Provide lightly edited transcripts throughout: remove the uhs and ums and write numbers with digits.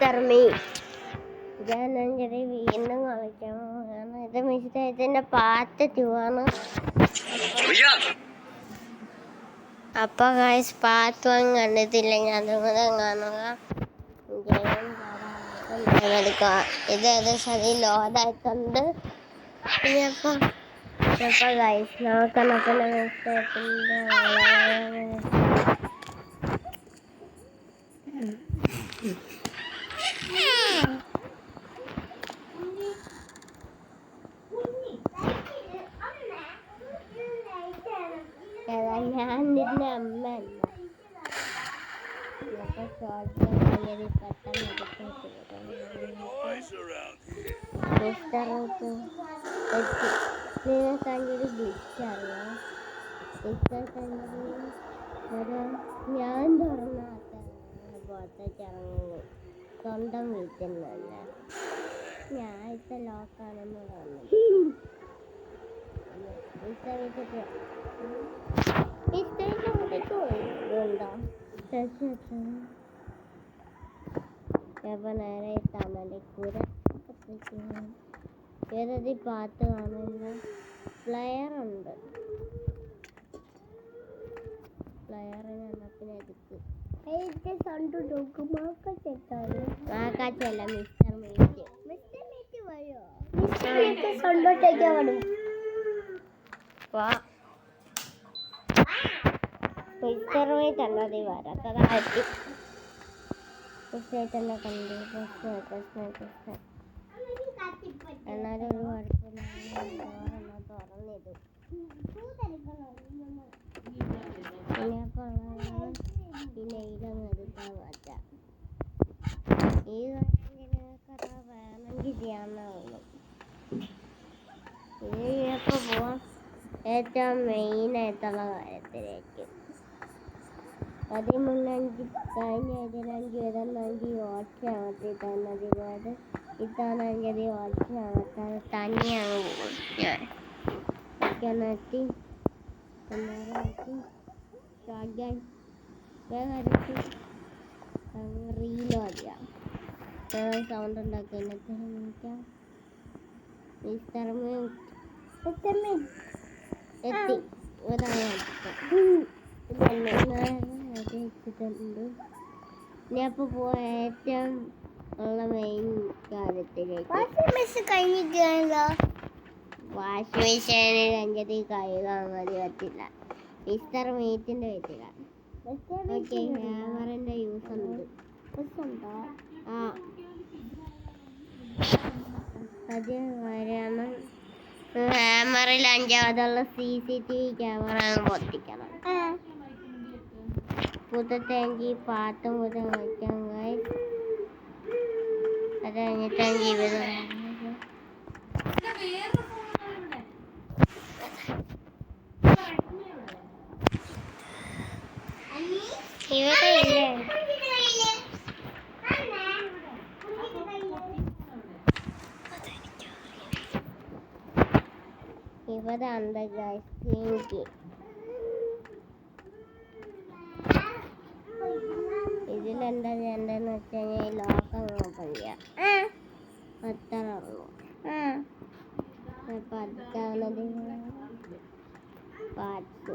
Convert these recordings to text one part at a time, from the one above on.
Mister me. ഞാനെങ്കിൽ വീണ്ടും കളിക്കാം. കാരണം ഇത് മിസ്റ്റേക്കിന്റെ പാർട്ട് 2 ആണ്. അപ്പൊ ഗൈസ് പാർട്ട് 1 കണ്ടിട്ടില്ലെങ്കിൽ അതുപോലെ കാണുക. ഇത് ശരി ലോഡായിട്ടുണ്ട്. ഇനിയപ്പോൾ ഗൈസ് നോക്കണത്തിന് മിസ്റ്റേക്കിന്റെ ഞാൻ നിന്റെ അമ്മയല്ല. നിങ്ങൾക്കൊരു ഗ്ലിച്ച് അറിയാം. ഞാൻ തുറന്നാത്ത പുറത്തേക്ക് ഇറങ്ങുന്നു. സ്വന്തം വീട്ടിൽ നിന്ന് ഞാൻ ഇപ്പൊ ലോക്കാണെന്ന് തോന്നുന്നു. നേരെ തമലക്കൂര ഏതീ പാട്ട് കാണുന്ന പ്ലെയർ ഉണ്ട്. പ്ലെയറിന് എണ്ണത്തിന് എടുത്ത് ആക്കാച്ചല്ല മിസ്റ്റർ മീറ്റ്. മിസ്റ്റർ മീറ്റ് വരോ? മിസ്റ്റർ മീറ്റ് സൗണ്ടോട്ടേക്ക് വരും. വാ മിസ്റ്റർ മീറ്റ് അല്ലാതെ വരാത്തതായിട്ട് മിസ്റ്റേക്കെല്ലാം കണ്ടു. പ്രശ്നം എന്നാലും ഒരു കുഴപ്പമില്ല. തുറന്നിത് പിന്നെ ഇതെടുക്കാൻ മാറ്റാം. ഈ കഥ വേണമെങ്കിൽ ചെയ്യാവുന്നതാണ്. ഇനിയപ്പോൾ പോവാം ഏറ്റവും മെയിനായിട്ടുള്ള കാര്യത്തിലേക്ക്. 13 കഴിഞ്ഞ 15 ഓച്ചാമത്തി തന്നത് പോലെ ഇത്താണെങ്കിൽ ഓച്ചാമത്താൽ തന്നെയാണ് പോകും. ഞാനെത്തി റീലോഡിയാ സൗണ്ട് ഉണ്ടാക്കി മിസ്റ്റർ എത്തി ഞാനിപ്പോൾ പോയ ഏറ്റവും ഉള്ള മെയിൻ കാര്യത്തിലേക്ക്. വാഷിംഗ് മെഷീനിൽ രഞ്ജതി കഴുകാൻ മതി പറ്റില്ല. മിസ്റ്റർ മീറ്റിന്റെ പറ്റില്ല. ഓക്കെ ഹാമറിന്റെ യൂസ് ഉണ്ട്. അത് വരണം. ഹാമറിൽ 5-ാമതുള്ള CCTV ക്യാമറ പൊട്ടിക്കണം. പുതുത്തെങ്കിൽ പാട്ട് മുതൽ വയ്ക്കാൻ അത് കഴിഞ്ഞിട്ടാണ് ജീവിതം. ഇവിടെ ഇല്ലേ ഇവിടെ ഉണ്ട് ഗൈസ്. ഇതിലെന്താ ചെയ്യേണ്ടതെന്ന് വെച്ച് കഴിഞ്ഞാൽ ലോക്കം ഓപ്പൺ ചെയ്യാം. അത്ര ഉള്ളൂ. പത്താമത് പാട്ട്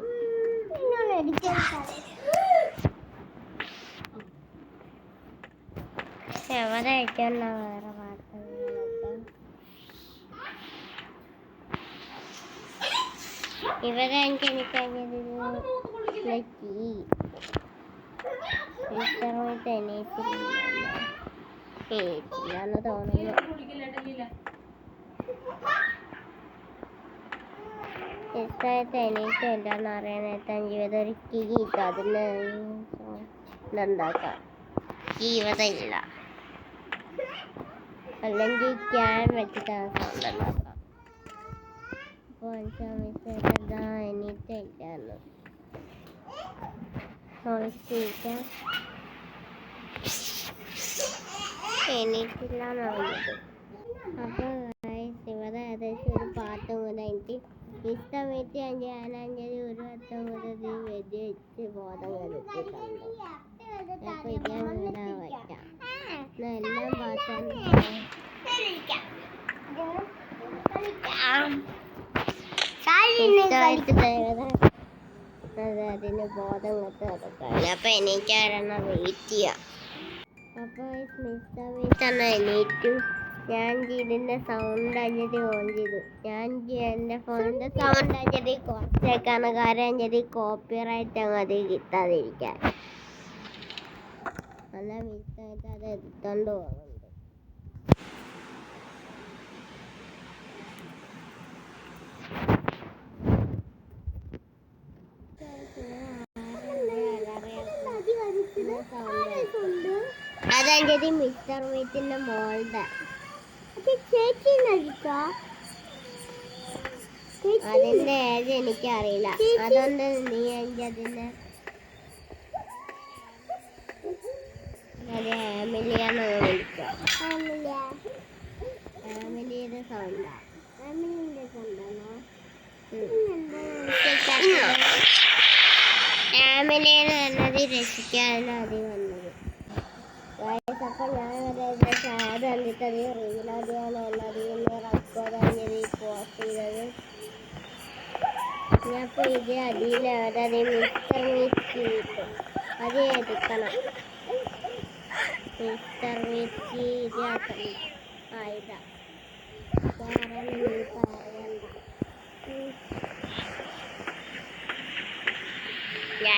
എവിടെ അയക്കണ്ട വേറെ പാട്ടുകളൊക്കെ ഇവിടെ എനിക്കറിഞ്ഞത് എണീറ്റില്ലാന്ന് തോന്നുന്നു. ഇഷ്ടമായിട്ട് എണീറ്റില്ലെന്ന് അറിയാനായിട്ട് ജീവിതം ഒരു കീ ഇട്ട് അതിന് ഇതുണ്ടാക്കാം. കീ ഇവിടെ ഇല്ല. അല്ലെങ്കിൽ ക്യാൻ വെച്ചിട്ടാണ് സൗണ്ട് ഉണ്ടാക്കാം. അപ്പോൾ മിസ്റ്റേക്കെന്താ എണീറ്റില്ലാന്ന് എണീറ്റില്ലാന്ന് പറഞ്ഞത്. അപ്പോൾ ഇവിടെ ഏകദേശം ഒരു പാട്ട് മുതൽ എനിക്ക് ഇഷ്ടമേറ്റി ഞാനഞ്ചൊരു ഒരു വട്ടം മുതൽ വെടി വെച്ച് ബോധം കെടുത്തിട്ടുണ്ട്. അപ്പോൾ ഇതാണ് ഇവിടെ വയ്ക്കാം. എല്ലാം അത് അതിന് ബോധം കത്ത് കിടക്കാണ്. അപ്പൊ എനിക്കാരെണ്ണം വെയിറ്റ് ചെയ്യാം. അപ്പൊ എണീറ്റു. ഞാൻ ഇതിന്റെ സൗണ്ട് അഞ്ചതി ഓൺ ചെയ്തു. ഞാൻ എന്റെ ഫോണിന്റെ സൗണ്ട് അഞ്ചതി കുറച്ചേക്കാണ്. കാരണം അഞ്ചതി കോപ്പിറൈറ്റ് അങ്ങതി കിട്ടാതിരിക്കാൻ. അല്ല മിസ്സായിട്ട് അത് എടുത്തോണ്ട് പോകുന്നുണ്ട്. അതെന്റെ മിസ്റ്റർ മീറ്റിന്റെ മോളുടെ. അതിന്റെ ഏജ് എനിക്കറിയില്ല. അതുകൊണ്ട് നീ എനിക്ക് അതിന്റെ ആമിലിയാന്ന് വിളിക്കാം. ആമിലിയുടെ സൗണ്ടാ. ആമിലിന്റെ സൗണ്ടാണോ? ആമിലിയാണ് എന്നത് രക്ഷിക്കാനാണ് അത് വന്നത്. അപ്പൊ ഞാൻ സാറ് കണ്ടിട്ടത് റീലാദ്യാണ് എന്നതിന് റെക്കോർഡ് പോസ്റ്റ് ചെയ്തത്. ഞാൻ ഇപ്പൊ ഇത് അതിലത് മിസ്റ്റർ മീറ്റ് കിട്ടും. അത് എടുക്കണം. മിസ്റ്റർ മീറ്റ് ഇത് ആക്കണം. ഇതാ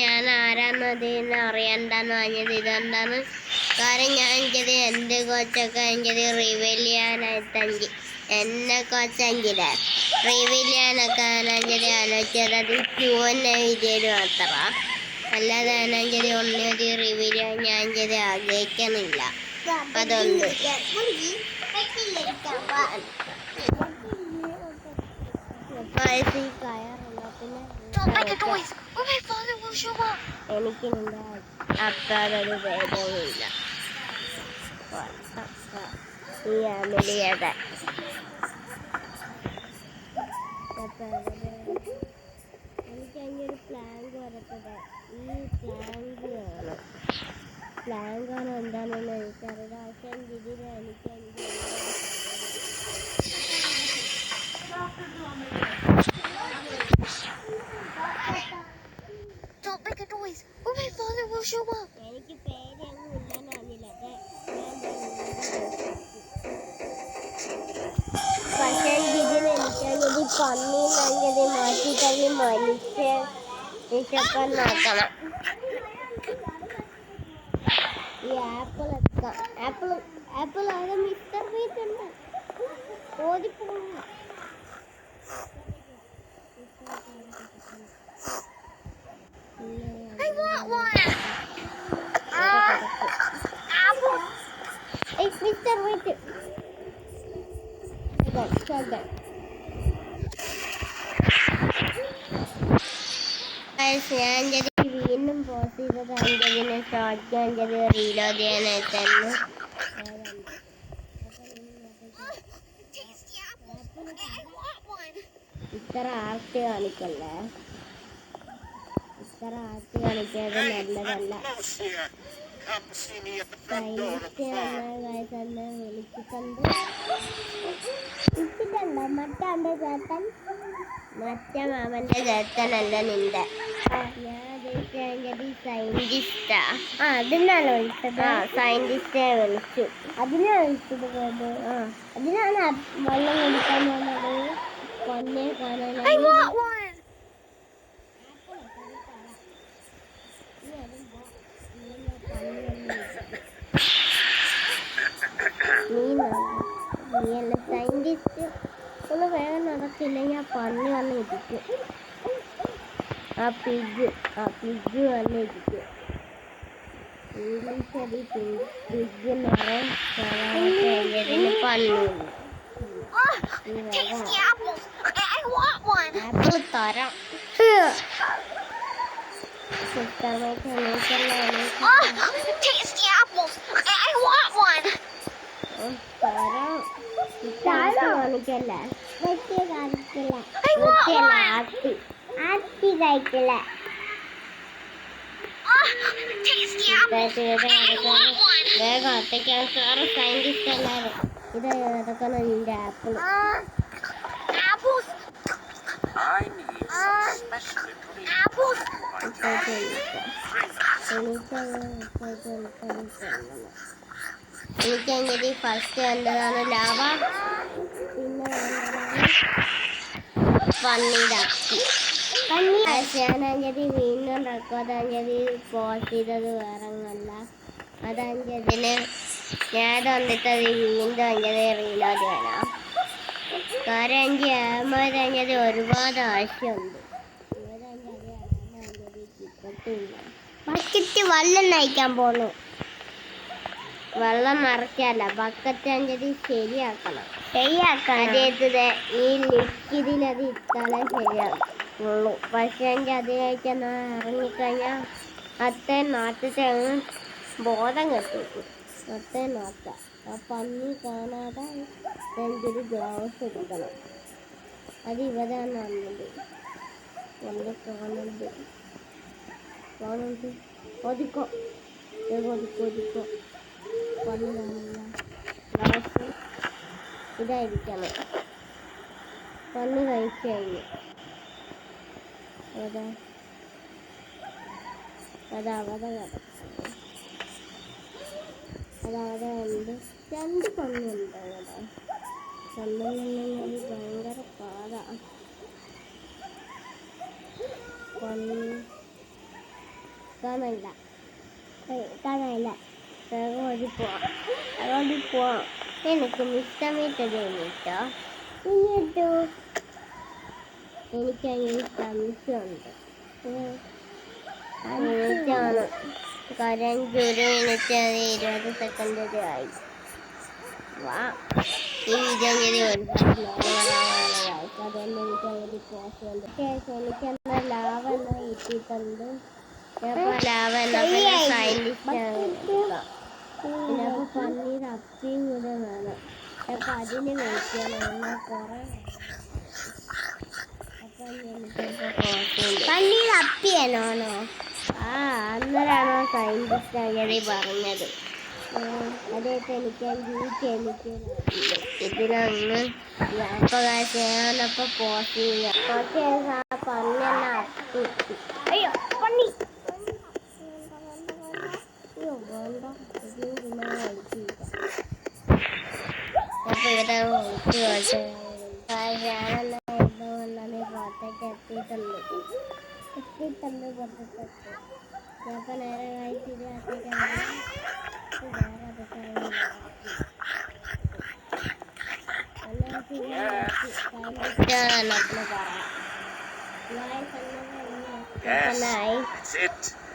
ഞാൻ ആരാന്നതിന് അറിയണ്ടെന്ന് പറഞ്ഞത് ഇതെന്താന്ന്. കാരണം ഞാൻ എനിക്കത് എൻ്റെ കൊച്ചൊക്കെ എനിക്കത് റിവീൽ ചെയ്യാനായിട്ട് എന്നെ കൊച്ചെങ്കില് റിവീൽ ചെയ്യാനൊക്കെ എനിക്കത് ആലോചിച്ചത് അത് Q&A വീഡിയോയിൽ മാത്രമാണ്. അല്ലാതെ എനിക്കത് ഒന്നത് റിവീൽ ചെയ്യാൻ ഞാൻ എനിക്കത് ആഗ്രഹിക്കുന്നില്ല. അതുകൊണ്ട് എനിക്ക് നിന്റെ അത്രയൊരു ഭേദവുമില്ല. ഈ ആമിലിയുടെ എനിക്ക് അതിൻ്റെ പ്ലാങ്ക് വരത്തത്. ഈ പ്ലാങ്കാണ് എന്താണെന്ന് എനിക്കറിയില്ല. പക്ഷെ ഇതിൽ എനിക്ക് എനിക്ക് പേരൊന്നും ഇല്ലെന്ന് അറിയില്ല. പക്ഷേ ഇതിൽ എനിക്കത് പന്നി നല്ലത് മാറ്റിത്തള്ളി മനുഷ്യപ്പം നോക്കണം. ഈ ആപ്പിൾ എത്താം. ആപ്പിൾ അത് മിസ്റ്റർ മീറ്റ് ഉണ്ട്. ഓടിപ്പോകും. മിസ്റ്റർ മീറ്റ് ഞാൻ വീണ്ടും പോസ്റ്റ് ചെയ്തത് അതിൻ്റെ ഷോർട്ട് അഞ്ചത് റീലോഡ് ചെയ്യാനായിട്ടായിരുന്നു. ഇത്ര ആർത്തി കാണിക്കല്ലേ. ഇത്ര ആർത്തി കാണിക്കാതെ നല്ലതല്ല. വിളിച്ചിട്ടുണ്ട്. മറ്റാന്റെ ചേട്ടൻ മറ്റേ മാമന്റെ ചേട്ടനല്ല നിന്റെ. ഞാൻ ഉദ്ദേശിച്ചത് സയന്റിസ്റ്റാ. അതിനാണ് വിളിച്ചത്. സയന്റിസ്റ്റിനെ വിളിച്ചു. അതിനാണ് വിളിച്ചത്. അതിനാണ് വെള്ളം കുടിക്കാൻ പോകുന്നത്. പൊന്നെ കാണാൻ നീയല്ല സയന്റിസ്റ്റ്. ഒന്ന് വേഗം നടക്കില്ല. ഞാൻ പന്നി വന്ന് ഇരിക്കും. ആ പിഗ് വന്ന് ഇരിക്കും. ഇംഗ്ലീഷ് പിഗ് നിറയെ പന്നി. ആപ്പിൾ തരാം. കാണിക്കല്ലേ. കാണിക്കില്ല. ആർത്തി കഴിക്കില്ല. വേഗം ഒറ്റയ്ക്കാണ് സാറ് സയന്റിസ്റ്റ് എല്ലാവരും. ഇത് നടക്കുന്ന നിന്റെ ആപ്പിൾ. എനിക്കങ്ങനെ ഫസ്റ്റ് വേണ്ടതാണ് ലാവ, പിന്നെ വേണ്ടതാണ് പന്നീരപ്പി. ഞാനഞ്ചതി വീണ്ടും റെക്കോർഡഞ്ചതി പോസ്റ്റ് ചെയ്തത് വേറെ ഒന്നല്ല. അതഞ്ചതിന് ഞാൻ തന്നിട്ടത് വീണ്ടും അഞ്ചത് റീലോഡ് ചെയ്യണം. കാരണം എനിക്ക് ഏമാരഞ്ചത് ഒരുപാട് ആവശ്യമുണ്ട്. ബക്കറ്റ് വെള്ളം നയിക്കാൻ പോണു. വെള്ളം നിറയ്ക്കല്ല, ബക്കറ്റ് അഞ്ചതി ശരിയാക്കണം. അതേത് ഈ ലിക്വിഡിലത് ഇട്ടാലേ ശരിയാക്കുള്ളൂ. പക്ഷെ എനിക്ക് അതിലേക്കൊന്ന് ഇറങ്ങിക്കഴിഞ്ഞാൽ അത്തേ നാട്ടത്തെ അങ്ങ് ബോധം കെട്ടിക്കും. അത്തേ നാട്ട ആ പന്നി കാണാതെ എനിക്കൊരു ഗ്ലൗസ് എടുക്കണം. അത് ഇവരാണ് വന്നത്. നല്ല കാണുന്നുണ്ട് ഒതുക്കോ ഒതുക്കോ പന്നി കാണില്ല. ഗ്ലൗസ് ഇതായിരിക്കണം. പന്നി കഴിച്ചു കഴിഞ്ഞു. അതവിടെ ഉണ്ട്. 2 പന്നിയുണ്ട് അവിടെ. കണ്ടെന്നുണ്ടെങ്കിൽ ഭയങ്കര പാടാണ്. പന്നി കാണില്ല. അതുകൊണ്ട് പോവാം. എനിക്ക് മിസ്റ്റമീറ്റത് കഴിഞ്ഞിട്ടോ. എനിക്കങ്ങനെ സംശയമുണ്ട്. മിനിറ്റാണ്. കാരണം 1 മിനിറ്റ് 20 സെക്കൻഡ് വരെ ആയി. ഈ വീഡിയോ ഒരുപാട് അതുകൊണ്ട് എനിക്കങ്ങനെ പോസ്റ്റ് ഉണ്ട്. ശേഷം എനിക്കെന്നാ ലാവ എന്നാ കിട്ടിയിട്ടുണ്ട്. അപ്പോൾ ലാവ എന്നാ സയൻറ്റിസ്റ്റാണ്. പിന്നെ അപ്പോൾ പന്നീർ അപ്പിയും കൂടെ വേണം. അപ്പോൾ അതിന് വെയിറ്റ് ചെയ്യണം. എന്നാൽ കുറേ പന്നീർ അപ്പിയാണോ? അന്നേരമാണോ സയൻറ്റിസ്റ്റ് അങ്ങനെ പറഞ്ഞത്. അതായത് എനിക്ക് ഇതിലൊന്ന് ഞാനപ്പോൾ പോസ്റ്റ് ചെയ്യാം. കുറച്ച് ദിവസം പന്നിയെല്ലാം അപ്പി. അയ്യോ പന്നി വേണ്ട. അപ്പോൾ ഇവിടെ ഒഴിച്ച് ഞാനെല്ലാം വന്നാണ് പുറത്തേക്ക് എത്തിയിട്ടുണ്ട് പുറത്തേക്ക്. ഞാനിപ്പോൾ നേരെ കഴിച്ചിട്ട്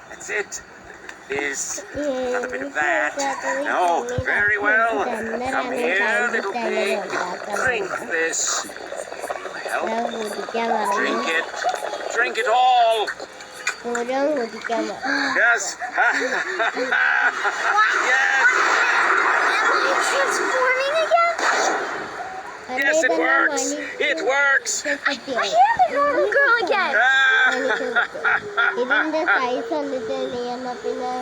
That's it. This, another bit of that. No, very well. Come here, little pig. Drink this. Well, drink it. Drink it all. Yes. Yes. Transforming again? Yes, it works. It works. I am a normal girl again. ഇതിന്റെ size വന്നിട്ട് നീ എന്നാ പിന്നെ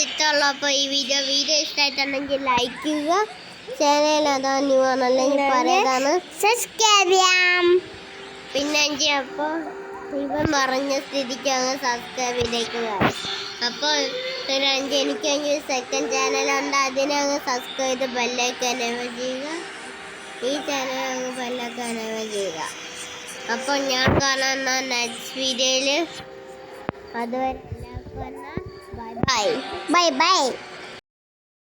ഇഷ്ടമുള്ളപ്പോൾ ഈ video ഇഷ്ടമായിട്ടുണ്ടെങ്കിൽ like ചെയ്യുക. Channel അതാ new ആണല്ലെങ്കിൽ പറയുന്നതാണ് സബ്സ്ക്രൈബ് ചെയ്യാം. പിന്നെ അപ്പോൾ ഇവൻ പറഞ്ഞ സ്ഥിതിക്ക് അങ്ങ് സബ്സ്ക്രൈബ് ചെയ്തേക്കുക. അപ്പോൾ എനിക്കങ്ങ് സെക്കൻഡ് ചാനലുണ്ട്. അതിനങ്ങ് സബ്സ്ക്രൈബ് ചെയ്ത് ബെല്ലൈക്കൻ എനേബിൾ ചെയ്യുക. ഈ ചാനൽ അങ്ങ് ബെല്ലൈക്കൻ എനേബിൾ ചെയ്യുക. അപ്പോൾ ഞാൻ കാണുന്ന നെക്സ്റ്റ് വീഡിയോയിൽ അതുവരെ എല്ലാവർക്കും ബൈ ബൈ.